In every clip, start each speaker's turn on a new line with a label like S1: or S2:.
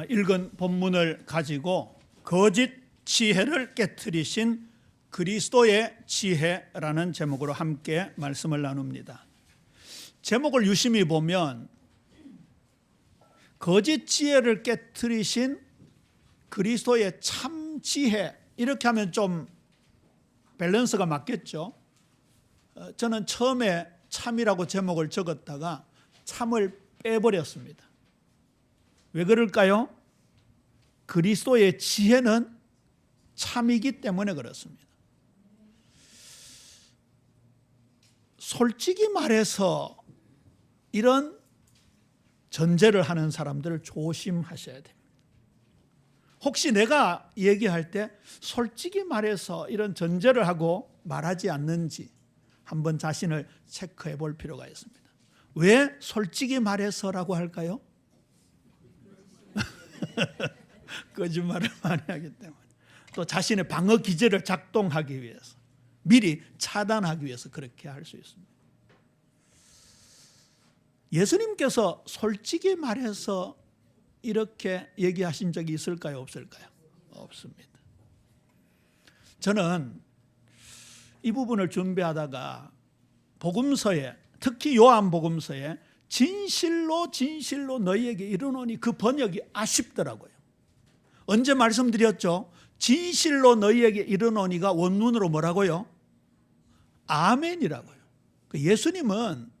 S1: 읽은 본문을 가지고 거짓 지혜를 깨트리신 그리스도의 지혜라는 제목으로 함께 말씀을 나눕니다. 제목을 유심히 보면 거짓 지혜를 깨트리신 그리스도의 참 지혜, 이렇게 하면 좀 밸런스가 맞겠죠. 저는 처음에 참이라고 제목을 적었다가 참을 빼버렸습니다. 왜 그럴까요? 그리스도의 지혜는 참이기 때문에 그렇습니다. 솔직히 말해서 이런 전제를 하는 사람들을 조심하셔야 됩니다. 혹시 내가 얘기할 때 솔직히 말해서 이런 전제를 하고 말하지 않는지 한번 자신을 체크해 볼 필요가 있습니다. 왜 솔직히 말해서라고 할까요? 거짓말을 많이 하기 때문에, 또 자신의 방어 기제를 작동하기 위해서, 미리 차단하기 위해서 그렇게 할 수 있습니다. 예수님께서 솔직히 말해서 이렇게 얘기하신 적이 있을까요? 없을까요? 없습니다. 저는 이 부분을 준비하다가 복음서에, 특히 요한복음서에 진실로 진실로 너희에게 이르노니, 그 번역이 아쉽더라고요. 언제 말씀드렸죠? 진실로 너희에게 이르노니가 원문으로 뭐라고요? 아멘이라고요. 예수님은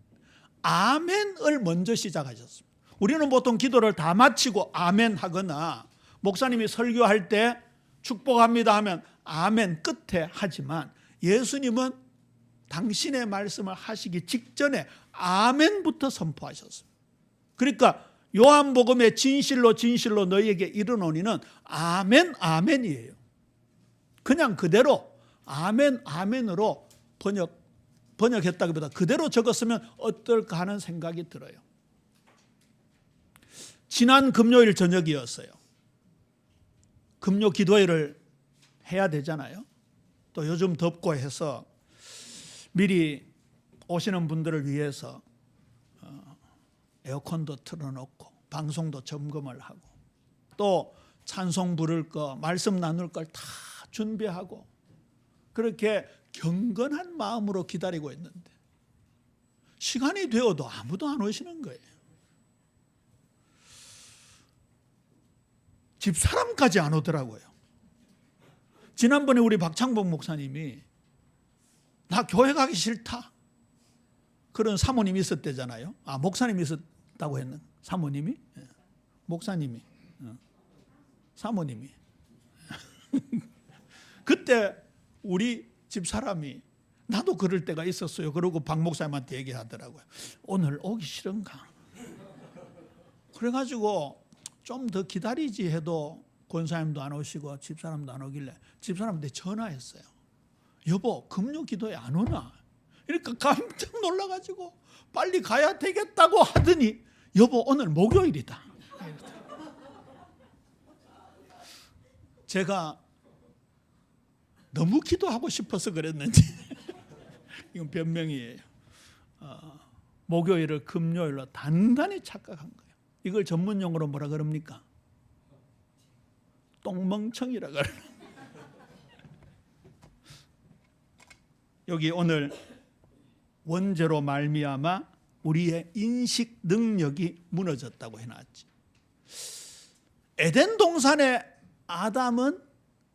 S1: 아멘을 먼저 시작하셨습니다. 우리는 보통 기도를 다 마치고 아멘 하거나 목사님이 설교할 때 축복합니다 하면 아멘 끝에 하지만, 예수님은 당신의 말씀을 하시기 직전에 아멘부터 선포하셨습니다. 그러니까 요한복음의 진실로 진실로 너희에게 이르노니는 아멘 아멘이에요. 그냥 그대로 아멘 아멘으로 번역했다기보다 그대로 적었으면 어떨까 하는 생각이 들어요. 지난 금요일 저녁이었어요. 금요 기도회를 해야 되잖아요. 또 요즘 덥고 해서 미리 오시는 분들을 위해서 에어컨도 틀어놓고 방송도 점검을 하고 또 찬송 부를 거, 말씀 나눌 걸 다 준비하고 그렇게 경건한 마음으로 기다리고 있는데 시간이 되어도 아무도 안 오시는 거예요. 집사람까지 안 오더라고요. 지난번에 우리 박창복 목사님이 나 교회 가기 싫다, 그런 사모님이 있었대잖아요. 목사님이 있었다고 했는, 사모님이? 목사님이, 사모님이. 그때 우리 집사람이 나도 그럴 때가 있었어요. 그러고 박 목사님한테 얘기하더라고요. 오늘 오기 싫은가? 그래가지고 좀 더 기다리지 해도 권사님도 안 오시고 집사람도 안 오길래 집사람한테 전화했어요. 여보, 금요 기도에 안 오나? 그러니까 깜짝 놀라가지고 빨리 가야 되겠다고 하더니 여보, 오늘 목요일이다. 제가 너무 기도하고 싶어서 그랬는지 이건 변명이에요. 목요일을 금요일로 단단히 착각한 거예요. 이걸 전문용어로 뭐라 그럽니까? 똥멍청이라 그래요. 여기 오늘 원죄로 말미암아 우리의 인식 능력이 무너졌다고 해놨지. 에덴 동산의 아담은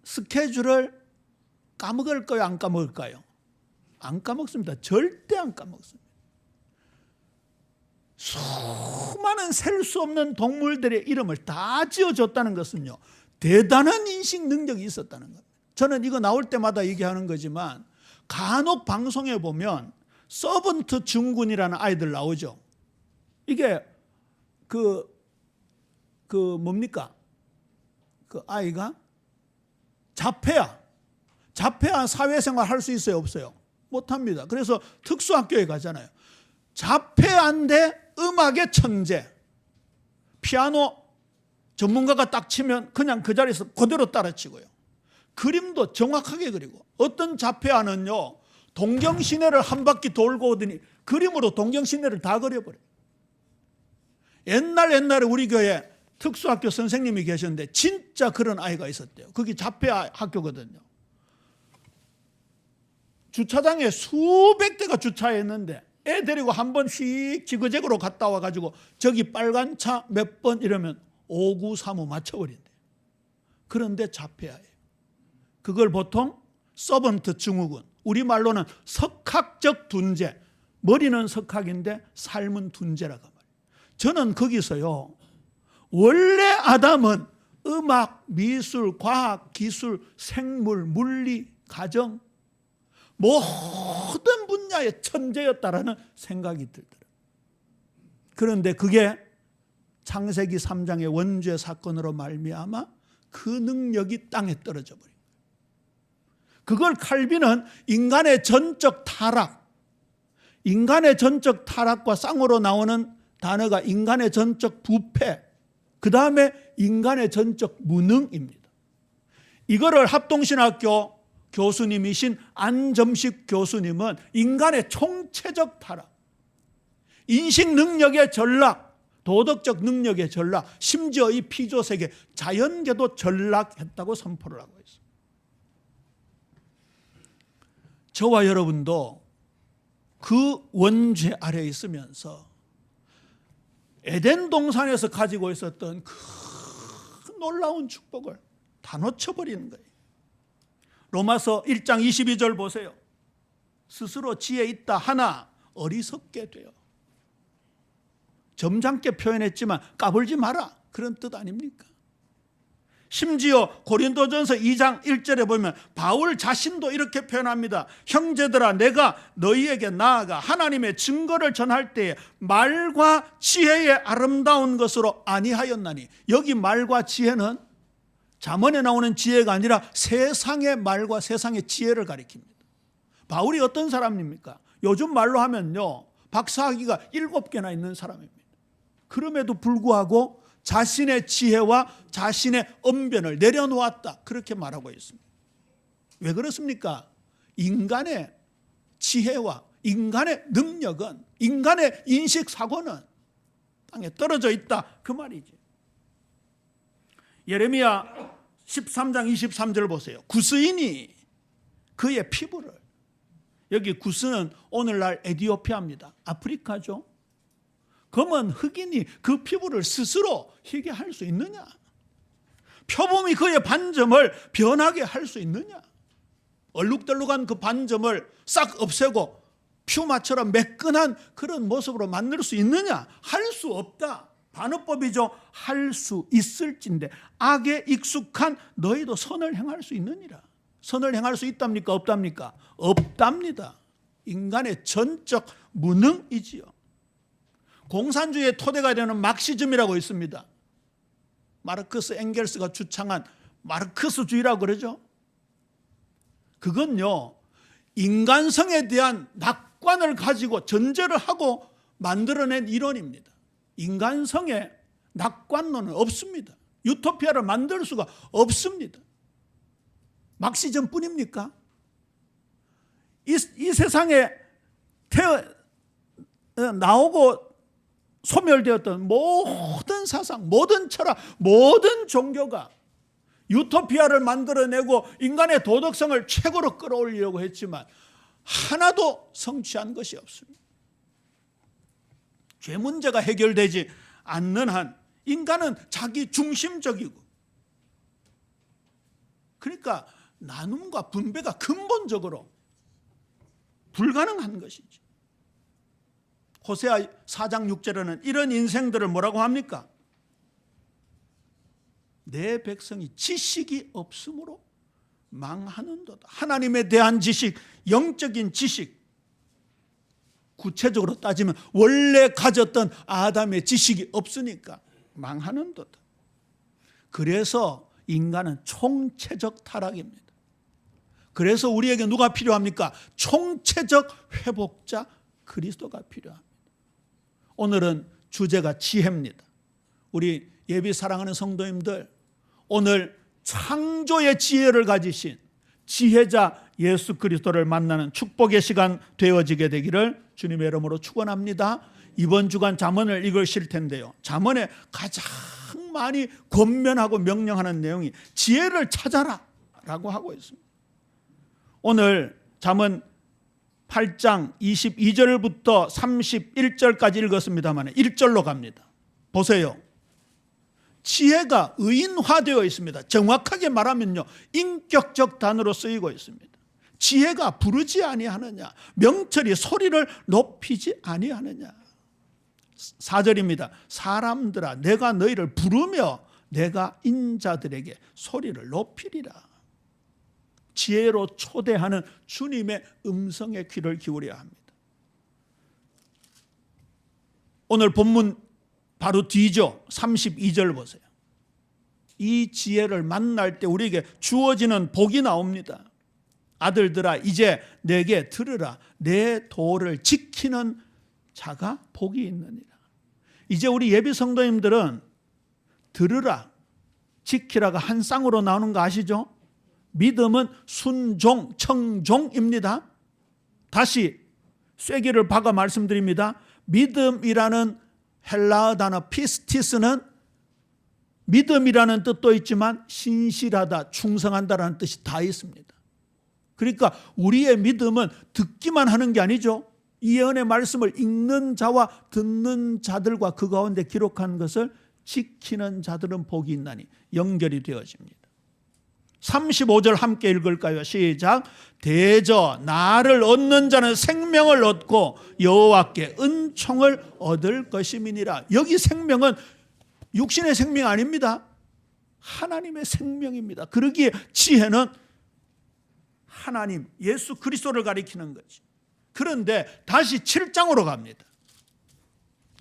S1: 스케줄을 까먹을까요? 안 까먹을까요? 안 까먹습니다. 절대 안 까먹습니다. 수많은 셀 수 없는 동물들의 이름을 다 지어줬다는 것은요, 대단한 인식 능력이 있었다는 겁니다. 저는 이거 나올 때마다 얘기하는 거지만 간혹 방송에 보면 서번트 증후군이라는 아이들 나오죠. 이게 뭡니까? 그 아이가 자폐아 사회생활 할 수 있어요, 없어요? 못합니다. 그래서 특수학교에 가잖아요. 자폐아인데 음악의 천재, 피아노 전문가가 딱 치면 그냥 그 자리에서 그대로 따라치고요. 그림도 정확하게 그리고, 어떤 자폐아는요 동경시내를 한 바퀴 돌고 오더니 그림으로 동경시내를 다 그려버려요. 옛날에 우리 교회 특수학교 선생님이 계셨는데 진짜 그런 아이가 있었대요. 거기 자폐 학교거든요. 주차장에 수백 대가 주차했는데 애 데리고 한 번씩 지그재그로 갔다 와가지고 저기 빨간 차 몇 번 이러면 5935 맞춰버린대요. 그런데 자폐아예요. 그걸 보통 서번트 증후군, 우리말로는 석학적 둔재, 머리는 석학인데 삶은 둔재라고 말해요. 저는 거기서요, 원래 아담은 음악, 미술, 과학, 기술, 생물, 물리, 가정 모든 분야의 천재였다라는 생각이 들더라고요. 그런데 그게 창세기 3장의 원죄 사건으로 말미암아 그 능력이 땅에 떨어져 버린 거예요. 그걸 칼빈은 인간의 전적 타락, 인간의 전적 타락과 쌍으로 나오는 단어가 인간의 전적 부패, 그 다음에 인간의 전적 무능입니다. 이거를 합동신학교 교수님이신 안점식 교수님은 인간의 총체적 타락, 인식 능력의 전락, 도덕적 능력의 전락, 심지어 이 피조세계 자연계도 전락했다고 선포를 하고 있습니다. 저와 여러분도 그 원죄 아래에 있으면서 에덴 동산에서 가지고 있었던 그 놀라운 축복을 다 놓쳐버리는 거예요. 로마서 1장 22절 보세요. 스스로 지혜 있다 하나 어리석게 돼요. 점잖게 표현했지만 까불지 마라, 그런 뜻 아닙니까? 심지어 고린도전서 2장 1절에 보면 바울 자신도 이렇게 표현합니다. 형제들아, 내가 너희에게 나아가 하나님의 증거를 전할 때에 말과 지혜의 아름다운 것으로 아니하였나니, 여기 말과 지혜는 잠언에 나오는 지혜가 아니라 세상의 말과 세상의 지혜를 가리킵니다. 바울이 어떤 사람입니까? 요즘 말로 하면요, 박사학위가 7개나 있는 사람입니다. 그럼에도 불구하고 자신의 지혜와 자신의 언변을 내려놓았다, 그렇게 말하고 있습니다. 왜 그렇습니까? 인간의 지혜와 인간의 능력은, 인간의 인식사고는 땅에 떨어져 있다, 그 말이지. 예레미야 13장 23절 보세요. 구스인이 그의 피부를, 여기 구스는 오늘날 에티오피아입니다. 아프리카죠. 그러면 흑인이 그 피부를 스스로 희게 할 수 있느냐? 표범이 그의 반점을 변하게 할 수 있느냐? 얼룩덜룩한 그 반점을 싹 없애고 퓨마처럼 매끈한 그런 모습으로 만들 수 있느냐? 할 수 없다. 반어법이죠. 할 수 있을진데 악에 익숙한 너희도 선을 행할 수 있느니라. 선을 행할 수 있답니까? 없답니까? 없답니다. 인간의 전적 무능이지요. 공산주의의 토대가 되는 막시즘이라고 있습니다. 마르크스 엥겔스가 주창한 마르크스주의라고 그러죠. 그건요, 인간성에 대한 낙관을 가지고 전제를 하고 만들어낸 이론입니다. 인간성에 낙관론은 없습니다. 유토피아를 만들 수가 없습니다. 막시즘뿐입니까? 이 세상에 나오고 소멸되었던 모든 사상, 모든 철학, 모든 종교가 유토피아를 만들어내고 인간의 도덕성을 최고로 끌어올리려고 했지만 하나도 성취한 것이 없습니다. 죄 문제가 해결되지 않는 한 인간은 자기 중심적이고, 그러니까 나눔과 분배가 근본적으로 불가능한 것이죠. 호세아 4장 6절에는 이런 인생들을 뭐라고 합니까? 내 백성이 지식이 없으므로 망하는도다. 하나님에 대한 지식, 영적인 지식, 구체적으로 따지면 원래 가졌던 아담의 지식이 없으니까 망하는도다. 그래서 인간은 총체적 타락입니다. 그래서 우리에게 누가 필요합니까? 총체적 회복자 그리스도가 필요합니다. 오늘은 주제가 지혜입니다. 우리 예비 사랑하는 성도님들, 오늘 창조의 지혜를 가지신 지혜자 예수 그리스도를 만나는 축복의 시간 되어지게 되기를 주님의 이름으로 축원합니다. 이번 주간 잠언을 읽으실 텐데요, 잠언의 가장 많이 권면하고 명령하는 내용이 지혜를 찾아라 라고 하고 있습니다. 오늘 잠언 8장 22절부터 31절까지 읽었습니다만 1절로 갑니다. 보세요. 지혜가 의인화되어 있습니다. 정확하게 말하면요, 인격적 단어로 쓰이고 있습니다. 지혜가 부르지 아니하느냐, 명철이 소리를 높이지 아니하느냐. 4절입니다. 사람들아, 내가 너희를 부르며 내가 인자들에게 소리를 높이리라. 지혜로 초대하는 주님의 음성에 귀를 기울여야 합니다. 오늘 본문 바로 뒤죠. 32절 보세요. 이 지혜를 만날 때 우리에게 주어지는 복이 나옵니다. 아들들아, 이제 내게 들으라. 내 도를 지키는 자가 복이 있느니라. 이제 우리 예비 성도님들은 들으라, 지키라가 한 쌍으로 나오는 거 아시죠? 믿음은 순종, 청종입니다. 다시 쐐기를 박아 말씀드립니다. 믿음이라는 헬라어 단어 피스티스는 믿음이라는 뜻도 있지만 신실하다, 충성한다라는 뜻이 다 있습니다. 그러니까 우리의 믿음은 듣기만 하는 게 아니죠. 이 예언의 말씀을 읽는 자와 듣는 자들과 그 가운데 기록한 것을 지키는 자들은 복이 있나니 연결이 되어집니다. 35절 함께 읽을까요? 시작. 대저 나를 얻는 자는 생명을 얻고 여호와께 은총을 얻을 것임이니라. 여기 생명은 육신의 생명 아닙니다. 하나님의 생명입니다. 그러기에 지혜는 하나님, 예수 그리스도를 가리키는 거지. 그런데 다시 7장으로 갑니다.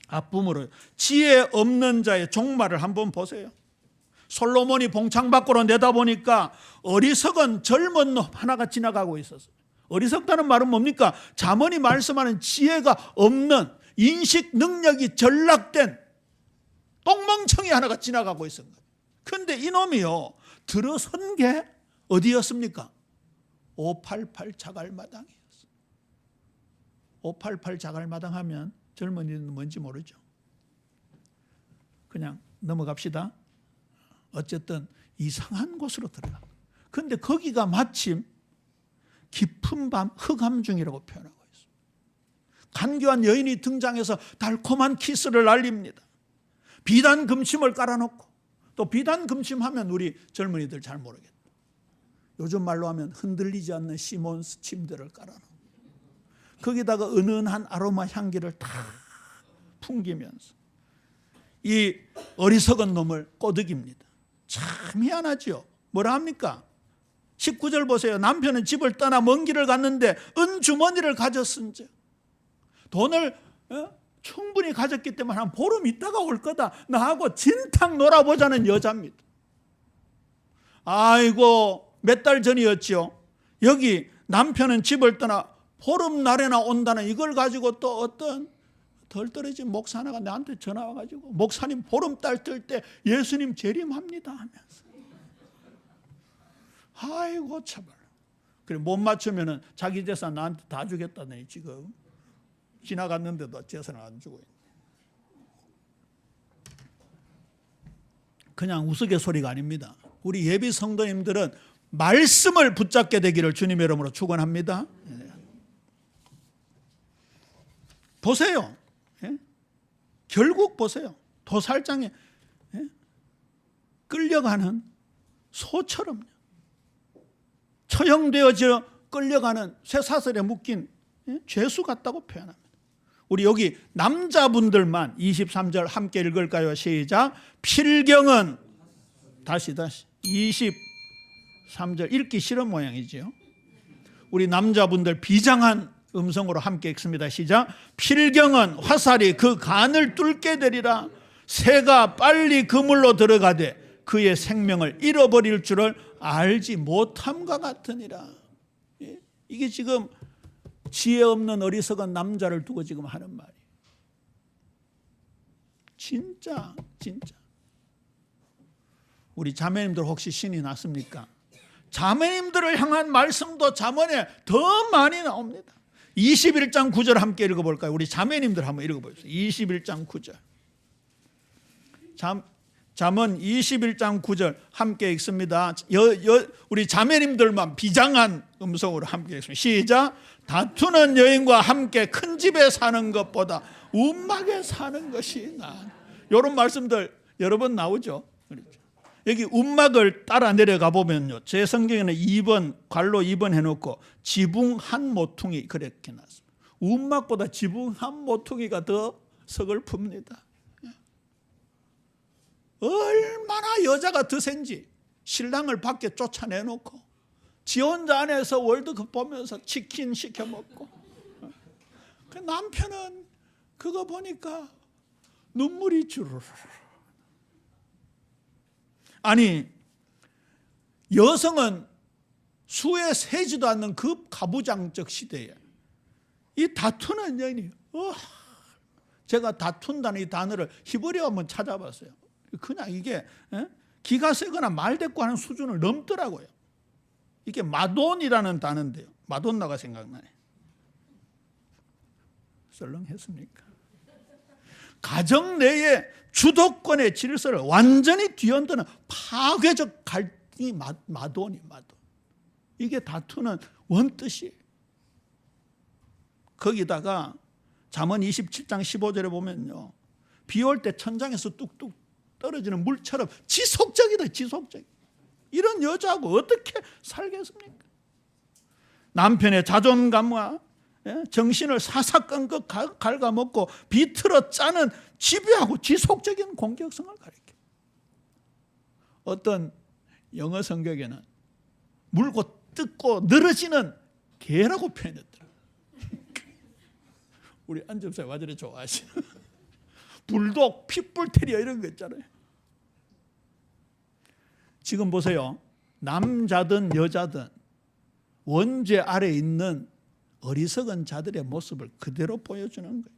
S1: 앞부분으로 지혜 없는 자의 종말을 한번 보세요. 솔로몬이 봉창 밖으로 내다보니까 어리석은 젊은 놈 하나가 지나가고 있었어요. 어리석다는 말은 뭡니까? 잠언이 말씀하는 지혜가 없는, 인식 능력이 전락된 똥멍청이 하나가 지나가고 있었던 거예요. 그런데 이놈이요, 들어선 게 어디였습니까? 588 자갈마당이었어요. 588 자갈마당 하면 젊은이는 뭔지 모르죠. 그냥 넘어갑시다. 어쨌든 이상한 곳으로 들어가. 그런데 거기가 마침 깊은 밤 흑암중이라고 표현하고 있습니다. 간교한 여인이 등장해서 달콤한 키스를 날립니다. 비단 금침을 깔아놓고, 또 비단 금침하면 우리 젊은이들 잘 모르겠다. 요즘 말로 하면 흔들리지 않는 시몬스 침대를 깔아놓고 거기다가 은은한 아로마 향기를 다 풍기면서 이 어리석은 놈을 꼬드깁니다. 참 희한하죠. 뭐라 합니까? 19절 보세요. 남편은 집을 떠나 먼 길을 갔는데 은주머니를 가졌은즉, 돈을 충분히 가졌기 때문에 한 보름 있다가 올 거다, 나하고 진탕 놀아보자는 여자입니다. 아이고, 몇 달 전이었죠. 여기 남편은 집을 떠나 보름날에나 온다는 이걸 가지고 또 어떤 덜 떨어진 목사 하나가 나한테 전화 와가지고, 목사님 보름달 뜰 때 예수님 재림합니다 하면서, 아이고 참말. 그래 못 맞추면은 자기 재산 나한테 다 주겠다더니 지금 지나갔는데도 재산을 안 주고 있네. 그냥 우스갯소리가 아닙니다. 우리 예비 성도님들은 말씀을 붙잡게 되기를 주님의 이름으로 축원합니다. 보세요. 결국 보세요. 도살장에 끌려가는 소처럼요. 처형되어져 끌려가는 쇠사슬에 묶인 죄수 같다고 표현합니다. 우리 여기 남자분들만 23절 함께 읽을까요? 시작. 필경은 다시 23절 읽기 싫은 모양이죠. 우리 남자분들 비장한 음성으로 함께 읽습니다. 시작. 필경은 화살이 그 간을 뚫게 되리라. 새가 빨리 그물로 들어가되 그의 생명을 잃어버릴 줄을 알지 못함과 같으니라. 이게 지금 지혜 없는 어리석은 남자를 두고 지금 하는 말이에요. 진짜 우리 자매님들 혹시 신이 났습니까? 자매님들을 향한 말씀도 잠언에 더 많이 나옵니다. 21장 9절 함께 읽어볼까요? 우리 자매님들 한번 읽어보세요. 21장 9절. 잠언 21장 9절 함께 읽습니다. 우리 자매님들만 비장한 음성으로 함께 읽습니다. 시작. 다투는 여인과 함께 큰 집에 사는 것보다 움막에 사는 것이 나아. 이런 말씀들 여러 번 나오죠. 여기 움막을 따라 내려가 보면요, 제 성경에는 2번 괄로 2번 해놓고 지붕 한 모퉁이 그렇게 나왔습니다. 움막보다 지붕 한 모퉁이가 더 서글픕니다. 얼마나 여자가 더 센지 신랑을 밖에 쫓아내놓고 지 혼자 안에서 월드컵 보면서 치킨 시켜 먹고, 그 남편은 그거 보니까 눈물이 주르르. 아니, 여성은 수에 세지도 않는 그 가부장적 시대에 이 다투는 여인이, 제가 다툰다는 이 단어를 히브리어 한번 찾아봤어요. 그냥 이게 기가 세거나 말대꾸하는 수준을 넘더라고요. 이게 마돈이라는 단어인데요, 마돈나가 생각나네. 썰렁했습니까? 가정 내의 주도권의 질서를 완전히 뒤흔드는 파괴적 갈등이 마돈. 이게 다투는 원뜻이에요. 거기다가 잠언 27장 15절에 보면요, 비 올 때 천장에서 뚝뚝 떨어지는 물처럼 지속적이다. 이런 여자하고 어떻게 살겠습니까? 남편의 자존감과 정신을 사사건건 갉아먹고 비틀어 짜는 집요하고 지속적인 공격성을 가리켜. 어떤 영어 성경에는 물고 뜯고 늘어지는 개라고 표현했더라. 우리 안점사 와저래 좋아하시는 불독, 핏불 테리어 이런 거 있잖아요. 지금 보세요. 남자든 여자든 원죄 아래 있는 어리석은 자들의 모습을 그대로 보여주는 거예요.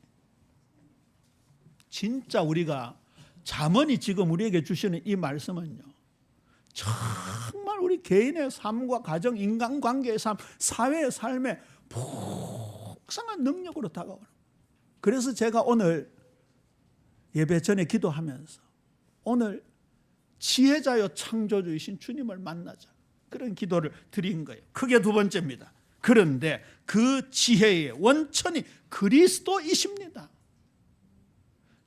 S1: 진짜 우리가 잠언이 지금 우리에게 주시는 이 말씀은요, 정말 우리 개인의 삶과 가정, 인간관계의 삶, 사회의 삶에 풍성한 능력으로 다가오는 거예요. 그래서 제가 오늘 예배 전에 기도하면서 오늘 지혜자여 창조주이신 주님을 만나자, 그런 기도를 드린 거예요. 크게 두 번째입니다. 그런데 그 지혜의 원천이 그리스도이십니다.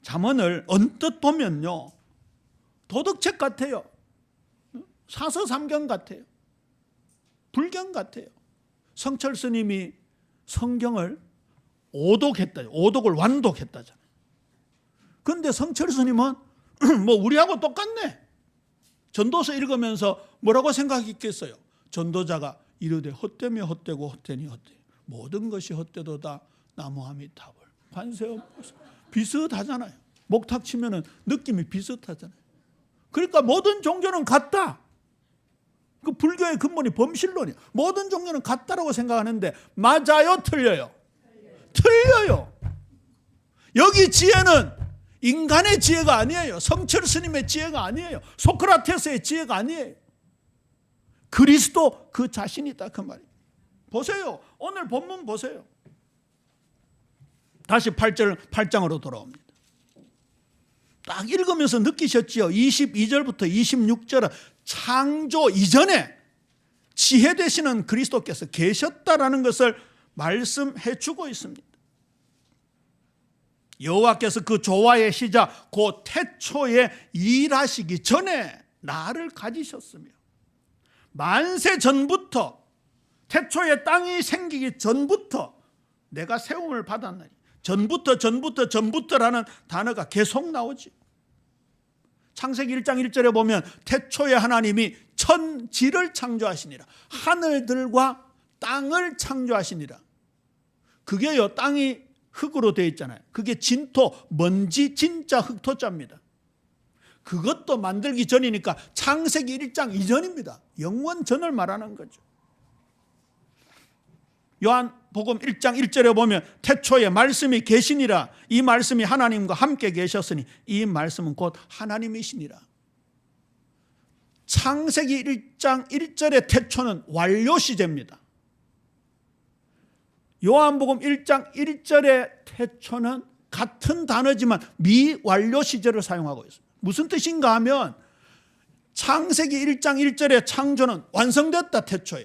S1: 잠언을 언뜻 보면요, 도덕책 같아요. 사서삼경 같아요. 불경 같아요. 성철 스님이 성경을 오독을 완독했다잖아요. 그런데 성철 스님은 뭐 우리하고 똑같네. 전도서 읽으면서 뭐라고 생각했겠어요? 전도자가 이르되 헛되며 헛되고 헛되니 헛되니 모든 것이 헛되도다 나무아미타불 관세음보살. 비슷하잖아요. 목탁 치면은 느낌이 비슷하잖아요. 그러니까 모든 종교는 같다. 그 불교의 근본이 범실론이야. 모든 종교는 같다라고 생각하는데 맞아요, 틀려요? 틀려요. 여기 지혜는 인간의 지혜가 아니에요. 성철 스님의 지혜가 아니에요. 소크라테스의 지혜가 아니에요. 그리스도 그 자신이다, 그 말이에요. 보세요. 오늘 본문 보세요. 다시 8장으로 돌아옵니다. 딱 읽으면서 느끼셨지요? 22절부터 26절은 창조 이전에 지혜 되시는 그리스도께서 계셨다라는 것을 말씀해 주고 있습니다. 여호와께서 그 조화의 시작 곧 태초에 일하시기 전에 나를 가지셨으며, 만세 전부터, 태초에 땅이 생기기 전부터 내가 세움을 받았나니. 전부터라는 단어가 계속 나오지. 창세기 1장 1절에 보면 태초에 하나님이 천지를 창조하시니라. 하늘들과 땅을 창조하시니라. 그게요, 땅이 흙으로 되어 있잖아요. 그게 진토, 먼지, 진짜 흙토자입니다. 그것도 만들기 전이니까 창세기 1장 이전입니다. 영원 전을 말하는 거죠. 요한복음 1장 1절에 보면 태초에 말씀이 계시니라. 이 말씀이 하나님과 함께 계셨으니 이 말씀은 곧 하나님이시니라. 창세기 1장 1절의 태초는 완료 시제입니다. 요한복음 1장 1절의 태초는 같은 단어지만 미완료 시제를 사용하고 있습니다. 무슨 뜻인가 하면 창세기 1장 1절의 창조는 완성됐다, 태초에.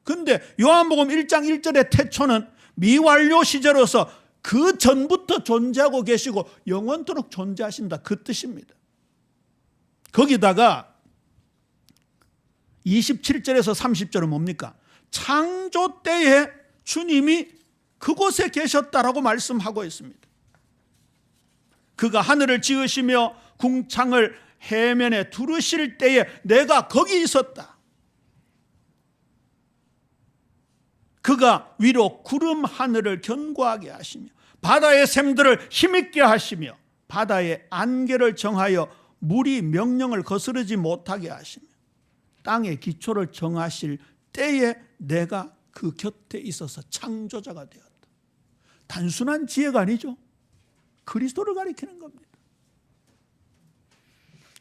S1: 근데 요한복음 1장 1절의 태초는 미완료 시제로서 그 전부터 존재하고 계시고 영원토록 존재하신다, 그 뜻입니다. 거기다가 27절에서 30절은 뭡니까? 창조 때에 주님이 그곳에 계셨다라고 말씀하고 있습니다. 그가 하늘을 지으시며 궁창을 해면에 두르실 때에 내가 거기 있었다. 그가 위로 구름 하늘을 견고하게 하시며 바다의 샘들을 힘있게 하시며 바다의 안개를 정하여 물이 명령을 거스르지 못하게 하시며 땅의 기초를 정하실 때에 내가 그 곁에 있어서 창조자가 되었다. 단순한 지혜가 아니죠. 그리스도를 가리키는 겁니다.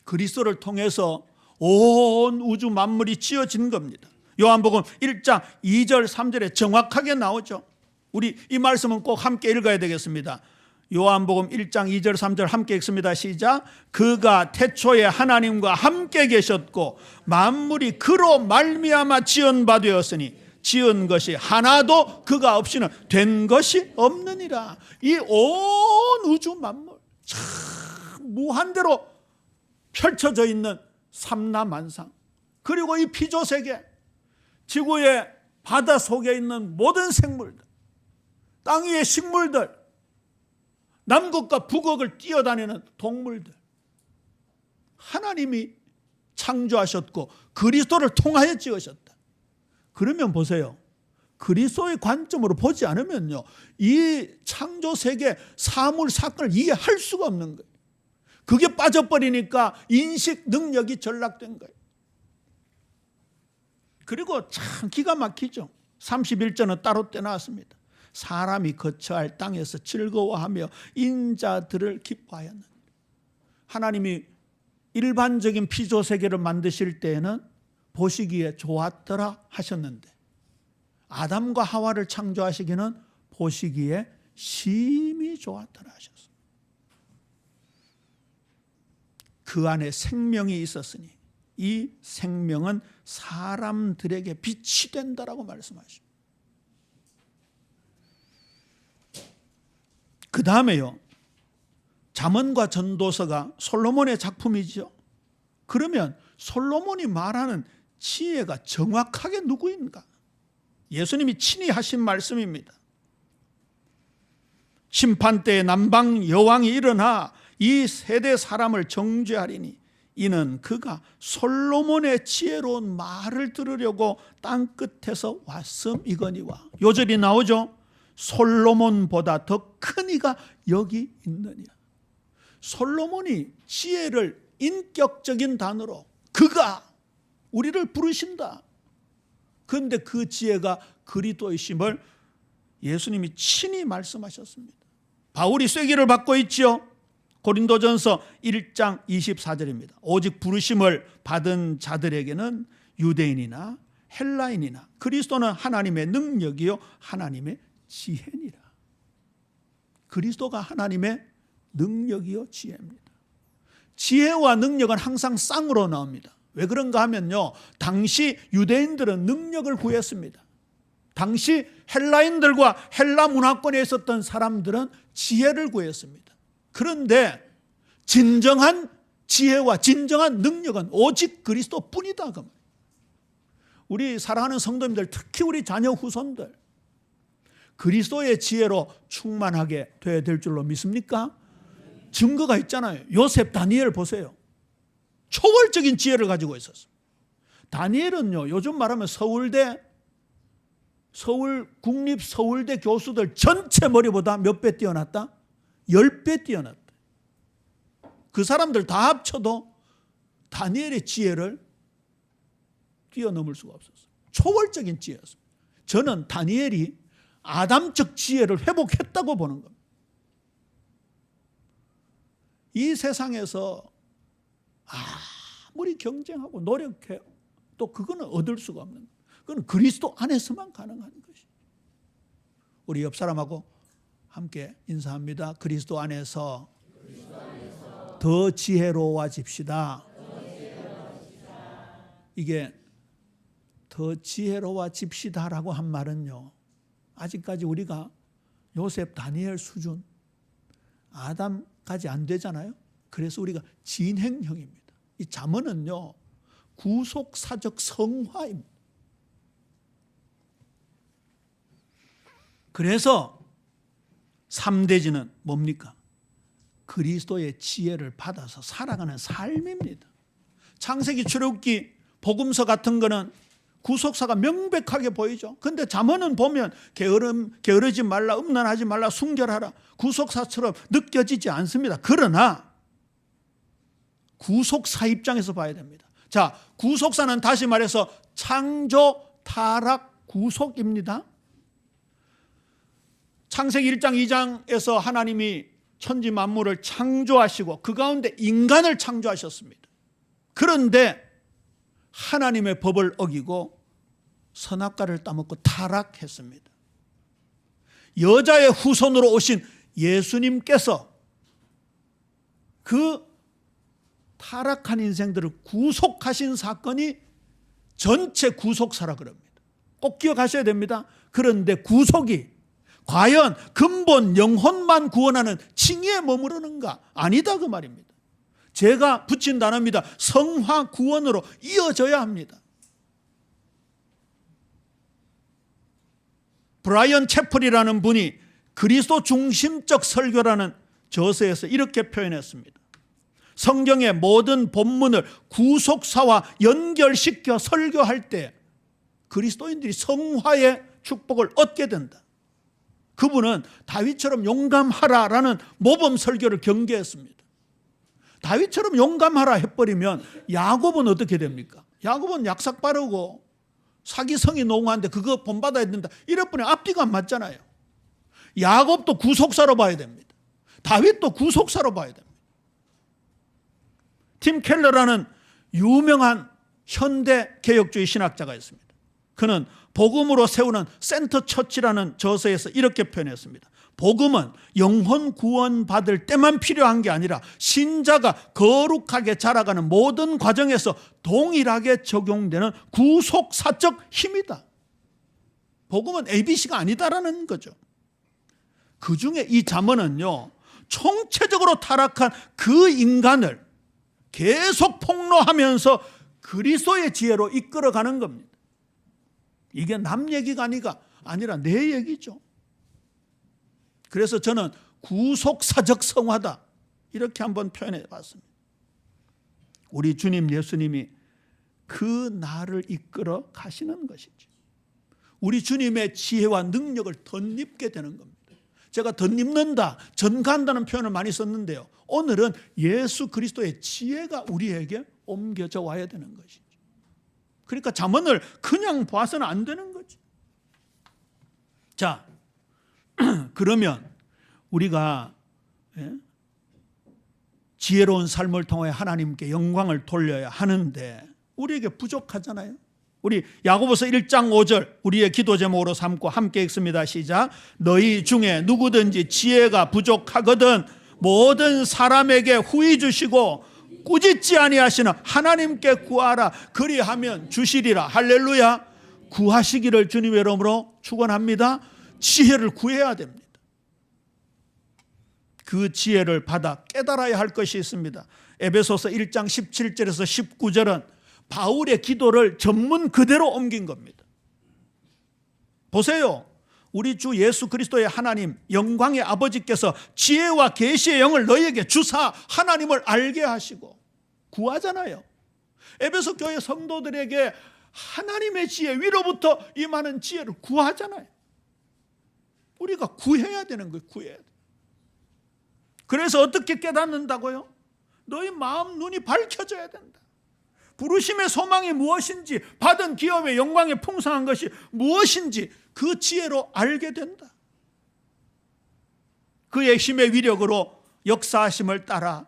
S1: 그리스도를 통해서 온 우주 만물이 지어진 겁니다. 요한복음 1장 2절 3절에 정확하게 나오죠. 우리 이 말씀은 꼭 함께 읽어야 되겠습니다. 요한복음 1장 2절 3절 함께 읽습니다. 시작. 그가 태초에 하나님과 함께 계셨고 만물이 그로 말미암아 지은 바 되었으니 지은 것이 하나도 그가 없이는 된 것이 없느니라. 이 온 우주 만물 참 무한대로 펼쳐져 있는 삼라만상, 그리고 이 피조세계, 지구의 바다 속에 있는 모든 생물들, 땅 위의 식물들, 남극과 북극을 뛰어다니는 동물들, 하나님이 창조하셨고 그리스도를 통하여 지으셨다. 그러면 보세요. 그리스도의 관점으로 보지 않으면요, 이 창조세계 사물 사건을 이해할 수가 없는 거예요. 그게 빠져버리니까 인식 능력이 전락된 거예요. 그리고 참 기가 막히죠. 31절은 따로 떼놨습니다. 사람이 거처할 땅에서 즐거워하며 인자들을 기뻐하였는데, 하나님이 일반적인 피조세계를 만드실 때에는 보시기에 좋았더라 하셨는데 아담과 하와를 창조하시기는 보시기에 심히 좋았더라 하셨습니다. 그 안에 생명이 있었으니 이 생명은 사람들에게 빛이 된다라고 말씀하십니다. 그 다음에요, 잠언과 전도서가 솔로몬의 작품이죠. 그러면 솔로몬이 말하는 지혜가 정확하게 누구인가? 예수님이 친히 하신 말씀입니다. 심판때에 남방 여왕이 일어나 이 세대 사람을 정죄하리니 이는 그가 솔로몬의 지혜로운 말을 들으려고 땅끝에서 왔음이거니와. 요절이 나오죠. 솔로몬보다 더 큰 이가 여기 있느냐. 솔로몬이 지혜를 인격적인 단어로 그가 우리를 부르신다. 그런데 그 지혜가 그리스도이심을 예수님이 친히 말씀하셨습니다. 바울이 쐐기를 받고 있지요. 고린도전서 1장 24절입니다. 오직 부르심을 받은 자들에게는 유대인이나 헬라인이나 그리스도는 하나님의 능력이요 하나님의 지혜니라. 그리스도가 하나님의 능력이요 지혜입니다. 지혜와 능력은 항상 쌍으로 나옵니다. 왜 그런가 하면요, 당시 유대인들은 능력을 구했습니다. 당시 헬라인들과 헬라 문화권에 있었던 사람들은 지혜를 구했습니다. 그런데 진정한 지혜와 진정한 능력은 오직 그리스도뿐이다. 우리 사랑하는 성도님들, 특히 우리 자녀 후손들, 그리스도의 지혜로 충만하게 되어야 될 줄로 믿습니까? 증거가 있잖아요. 요셉, 다니엘 보세요. 초월적인 지혜를 가지고 있었어요. 다니엘은요, 요즘 말하면 국립서울대 교수들 전체 머리보다 몇 배 뛰어났다? 10배 뛰어났다. 그 사람들 다 합쳐도 다니엘의 지혜를 뛰어넘을 수가 없었어요. 초월적인 지혜였습니다. 저는 다니엘이 아담적 지혜를 회복했다고 보는 겁니다. 이 세상에서 아무리 경쟁하고 노력해요, 또 그거는 얻을 수가 없는 거예요. 그건 그리스도 안에서만 가능한 것이죠. 우리 옆 사람하고 함께 인사합니다. 그리스도 안에서 더 지혜로워집시다. 이게 더 지혜로워집시다라고 한 말은요, 아직까지 우리가 요셉, 다니엘 수준, 아담까지 안 되잖아요. 그래서 우리가 진행형입니다. 이 잠언은요, 구속사적 성화입니다. 그래서 3대지는 뭡니까? 그리스도의 지혜를 받아서 살아가는 삶입니다. 창세기, 출애굽기, 복음서 같은 거는 구속사가 명백하게 보이죠. 근데 잠언은 보면 게으르지 말라, 음란하지 말라, 순결하라, 구속사처럼 느껴지지 않습니다. 그러나 구속사 입장에서 봐야 됩니다. 자, 구속사는 다시 말해서 창조, 타락, 구속입니다. 창세기 1장 2장에서 하나님이 천지 만물을 창조하시고 그 가운데 인간을 창조하셨습니다. 그런데 하나님의 법을 어기고 선악과를 따먹고 타락했습니다. 여자의 후손으로 오신 예수님께서 그 타락한 인생들을 구속하신 사건이 전체 구속사라 그럽니다. 꼭 기억하셔야 됩니다. 그런데 구속이 과연 근본 영혼만 구원하는 칭의에 머무르는가? 아니다 그 말입니다. 제가 붙인 단어입니다. 성화 구원으로 이어져야 합니다. 브라이언 채플이라는 분이 그리스도 중심적 설교라는 저서에서 이렇게 표현했습니다. 성경의 모든 본문을 구속사와 연결시켜 설교할 때 그리스도인들이 성화의 축복을 얻게 된다. 그분은 다윗처럼 용감하라라는 모범 설교를 경계했습니다. 다윗처럼 용감하라 해버리면 야곱은 어떻게 됩니까? 야곱은 약삭 빠르고 사기성이 농후한데 그거 본받아야 된다. 이럴 뿐에 앞뒤가 안 맞잖아요. 야곱도 구속사로 봐야 됩니다. 다윗도 구속사로 봐야 됩니다. 팀 켈러라는 유명한 현대 개혁주의 신학자가 있습니다. 그는 복음으로 세우는 센터 처치라는 저서에서 이렇게 표현했습니다. 복음은 영혼 구원 받을 때만 필요한 게 아니라 신자가 거룩하게 자라가는 모든 과정에서 동일하게 적용되는 구속사적 힘이다. 복음은 ABC가 아니다라는 거죠. 그 중에 이 잠언은요, 총체적으로 타락한 그 인간을 계속 폭로하면서 그리스도의 지혜로 이끌어가는 겁니다. 이게 남 얘기가 아니라 내 얘기죠. 그래서 저는 구속사적 성화다 이렇게 한번 표현해 봤습니다. 우리 주님 예수님이 그 나를 이끌어 가시는 것이죠. 우리 주님의 지혜와 능력을 덧입게 되는 겁니다. 제가 덧입는다, 전가한다는 표현을 많이 썼는데요, 오늘은 예수 그리스도의 지혜가 우리에게 옮겨져 와야 되는 것이죠. 그러니까 잠언을 그냥 봐서는 안 되는 거죠. 자, 그러면 우리가 지혜로운 삶을 통해 하나님께 영광을 돌려야 하는데 우리에게 부족하잖아요. 우리 야고보서 1장 5절 우리의 기도 제목으로 삼고 함께 읽습니다. 시작. 너희 중에 누구든지 지혜가 부족하거든 모든 사람에게 후히 주시고 꾸짖지 아니하시는 하나님께 구하라. 그리하면 주시리라. 할렐루야. 구하시기를 주님의 이름으로 축원합니다. 지혜를 구해야 됩니다. 그 지혜를 받아 깨달아야 할 것이 있습니다. 에베소서 1장 17절에서 19절은 바울의 기도를 전문 그대로 옮긴 겁니다. 보세요. 우리 주 예수 그리스도의 하나님 영광의 아버지께서 지혜와 계시의 영을 너희에게 주사 하나님을 알게 하시고 구하잖아요. 에베소 교회 성도들에게 하나님의 지혜 위로부터 임하는 지혜를 구하잖아요. 우리가 구해야 되는 거예요. 구해야 돼. 그래서 어떻게 깨닫는다고요? 너희 마음 눈이 밝혀져야 된다. 부르심의 소망이 무엇인지, 받은 기업의 영광의 풍성한 것이 무엇인지 그 지혜로 알게 된다. 그의 힘의 위력으로 역사하심을 따라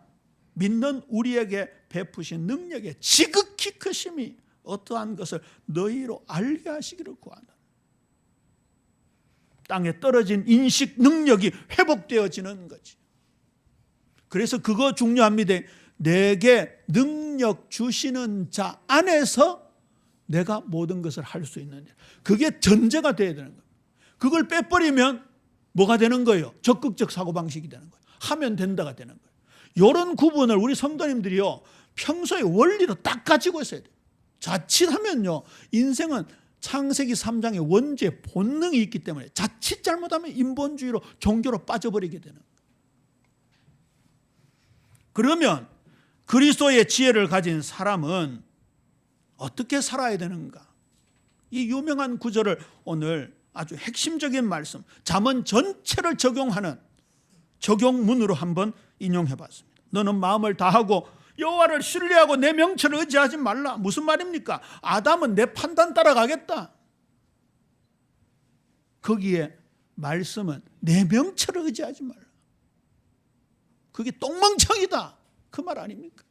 S1: 믿는 우리에게 베푸신 능력의 지극히 크심이 어떠한 것을 너희로 알게 하시기를 구한다. 땅에 떨어진 인식 능력이 회복되어지는 거지. 그래서 그거 중요합니다. 내게 능력 주시는 자 안에서 내가 모든 것을 할 수 있는 일. 그게 전제가 돼야 되는 거예요. 그걸 빼버리면 뭐가 되는 거예요? 적극적 사고방식이 되는 거예요. 하면 된다가 되는 거예요. 이런 구분을 우리 성도님들이요, 평소에 원리로 딱 가지고 있어야 돼요. 자칫하면요, 인생은 창세기 3장의 원죄 본능이 있기 때문에 자칫 잘못하면 인본주의로 종교로 빠져버리게 되는 거예요. 그러면 그리스도의 지혜를 가진 사람은 어떻게 살아야 되는가? 이 유명한 구절을 오늘 아주 핵심적인 말씀, 잠언 전체를 적용하는 적용문으로 한번 인용해 봤습니다. 너는 마음을 다하고 여호와를 신뢰하고 내 명철을 의지하지 말라. 무슨 말입니까? 아담은 내 판단 따라가겠다. 거기에 말씀은 내 명철을 의지하지 말라. 그게 똥멍청이다. 그 말 아닙니까?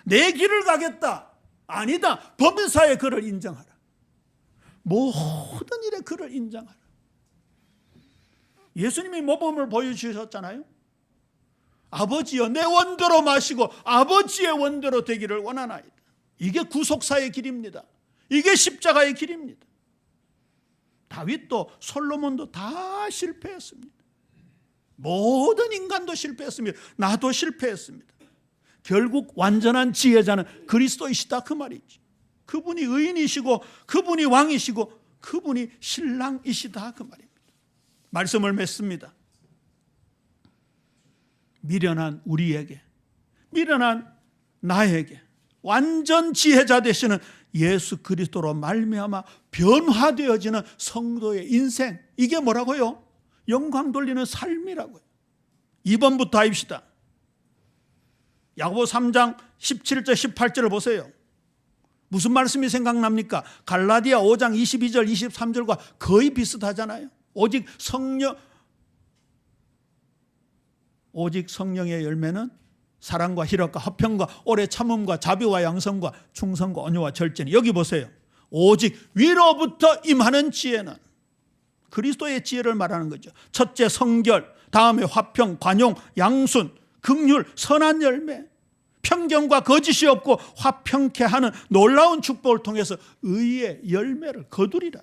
S1: 내 길을 가겠다. 아니다. 범사의 그를 인정하라. 모든 일에 그를 인정하라. 예수님이 모범을 보여주셨잖아요. 아버지여 내 원대로 마시고 아버지의 원대로 되기를 원하나이다. 이게 구속사의 길입니다. 이게 십자가의 길입니다. 다윗도 솔로몬도 다 실패했습니다. 모든 인간도 실패했습니다. 나도 실패했습니다. 결국 완전한 지혜자는 그리스도이시다 그 말이지. 그분이 의인이시고 그분이 왕이시고 그분이 신랑이시다 그 말입니다. 말씀을 맺습니다. 미련한 우리에게, 미련한 나에게 완전 지혜자 되시는 예수 그리스도로 말미암아 변화되어지는 성도의 인생, 이게 뭐라고요? 영광 돌리는 삶이라고요. 2번부터 합시다. 야고보 3장 17절 18절을 보세요. 무슨 말씀이 생각납니까? 갈라디아 5장 22절 23절과 거의 비슷하잖아요. 오직 성령의 열매는 사랑과 희락과 화평과 오래 참음과 자비와 양성과 충성과 온유와 절제니. 여기 보세요. 오직 위로부터 임하는 지혜는, 그리스도의 지혜를 말하는 거죠. 첫째 성결, 다음에 화평, 관용, 양순, 긍휼, 선한 열매, 편견과 거짓이 없고 화평케 하는 놀라운 축복을 통해서 의의 열매를 거두리라.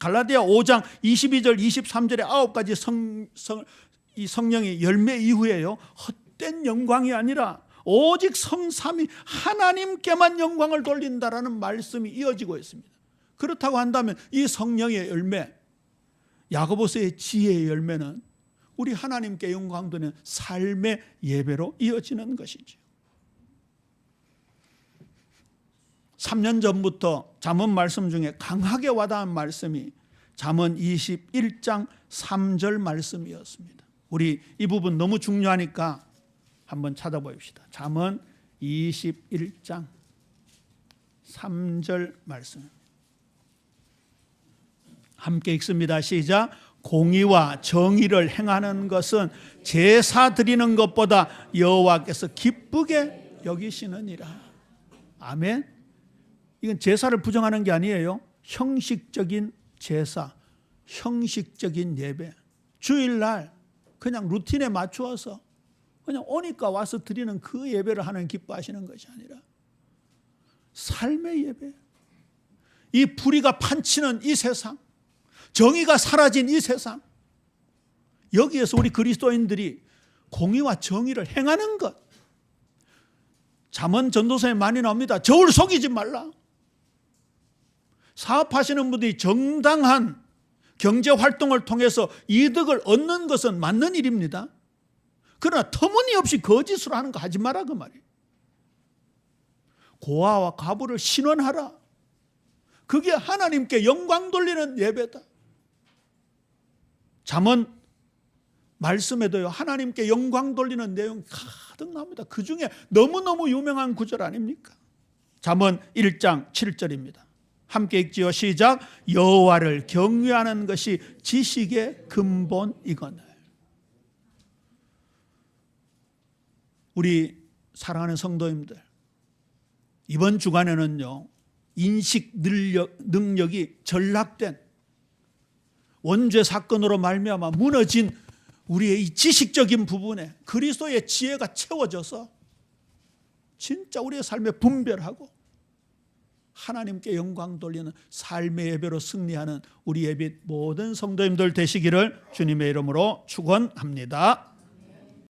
S1: 갈라디아 5장 22절 23절의 9가지 이 성령의 열매 이후에요, 헛된 영광이 아니라 오직 성삼위 하나님께만 영광을 돌린다라는 말씀이 이어지고 있습니다. 그렇다고 한다면 이 성령의 열매, 야고보서의 지혜의 열매는 우리 하나님께 영광 돌리는 삶의 예배로 이어지는 것이죠. 3년 전부터 잠언 말씀 중에 강하게 와닿은 말씀이 잠언 21장 3절 말씀이었습니다. 우리 이 부분 너무 중요하니까 한번 찾아봅시다. 잠언 21장 3절 말씀. 함께 읽습니다. 시작. 공의와 정의를 행하는 것은 제사 드리는 것보다 여호와께서 기쁘게 여기시느니라. 아멘. 이건 제사를 부정하는 게 아니에요. 형식적인 제사, 형식적인 예배, 주일날 그냥 루틴에 맞추어서 그냥 오니까 와서 드리는 그 예배를 하나님 기뻐하시는 것이 아니라 삶의 예배, 이 불의가 판치는 이 세상, 정의가 사라진 이 세상, 여기에서 우리 그리스도인들이 공의와 정의를 행하는 것. 잠언 전도서에 많이 나옵니다. 저울 속이지 말라. 사업하시는 분들이 정당한 경제활동을 통해서 이득을 얻는 것은 맞는 일입니다. 그러나 터무니없이 거짓으로 하는 거 하지 마라 그 말이에요. 고아와 과부를 신원하라. 그게 하나님께 영광 돌리는 예배다. 잠언 말씀에도요, 하나님께 영광 돌리는 내용이 가득 나옵니다. 그 중에 너무너무 유명한 구절 아닙니까? 잠언 1장 7절입니다. 함께 읽지요. 시작. 여호와를 경외하는 것이 지식의 근본이거늘. 우리 사랑하는 성도님들, 이번 주간에는요, 인식 능력이 전락된 원죄 사건으로 말미암아 무너진 우리의 이 지식적인 부분에 그리스도의 지혜가 채워져서 진짜 우리의 삶에 분별하고 하나님께 영광 돌리는 삶의 예배로 승리하는 우리 예빛 모든 성도님들 되시기를 주님의 이름으로 축원합니다.